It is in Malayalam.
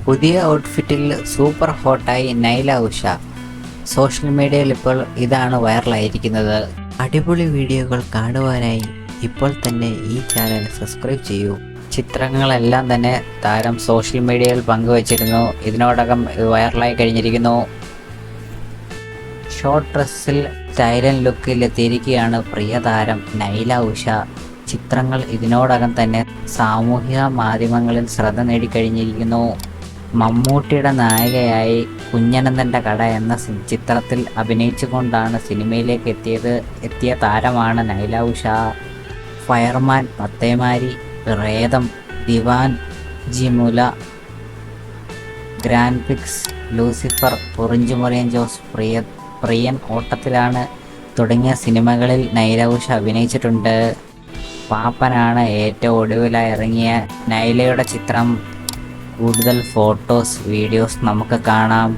പുതിയ ഔട്ട്ഫിറ്റിൽ സൂപ്പർ ഹോട്ടായി നൈല ഉഷ. സോഷ്യൽ മീഡിയയിൽ ഇപ്പോൾ ഇതാണ് വൈറലായിരിക്കുന്നത്. അടിപൊളി വീഡിയോകൾ കാണുവാനായി ഇപ്പോൾ തന്നെ ഈ ചാനൽ സബ്സ്ക്രൈബ് ചെയ്യൂ. ചിത്രങ്ങളെല്ലാം തന്നെ താരം സോഷ്യൽ മീഡിയയിൽ പങ്കുവച്ചിരുന്നു. ഇതിനോടകം ഇത് വൈറലായി കഴിഞ്ഞിരിക്കുന്നു. ഷോർട്ട് ഡ്രസ്സിൽ സ്റ്റൈലൻ ലുക്കിൽ എത്തിയിരിക്കുകയാണ് പ്രിയ താരം നൈല ഉഷ. ചിത്രങ്ങൾ ഇതിനോടകം തന്നെ സാമൂഹിക മാധ്യമങ്ങളിൽ ശ്രദ്ധ നേടിക്കഴിഞ്ഞിരിക്കുന്നു. മമ്മൂട്ടിയുടെ നായികയായി കുഞ്ഞനന്തൻ്റെ കട എന്ന ചിത്രത്തിൽ അഭിനയിച്ചുകൊണ്ടാണ് സിനിമയിലേക്ക് എത്തിയ താരമാണ് നൈല ഉഷ. ഫയർമാൻ, പത്തേമാരി, പ്രേതം, ദിവാൻ ജിമുല, ഗ്രാൻഡ് പിക്സ്, ലൂസിഫർ, പൊറിഞ്ചുമുറിയൻ ജോസ്, പ്രിയൻ ഓട്ടത്തിലാണ് തുടങ്ങിയ സിനിമകളിൽ നൈല ഉഷ അഭിനയിച്ചിട്ടുണ്ട്. പാപ്പനാണ് ഏറ്റവും ഒടുവിലായി ഇറങ്ങിയ നൈലയുടെ ചിത്രം. കൂടുതൽ ഫോട്ടോസ്, വീഡിയോസ് നമുക്ക് കാണാം.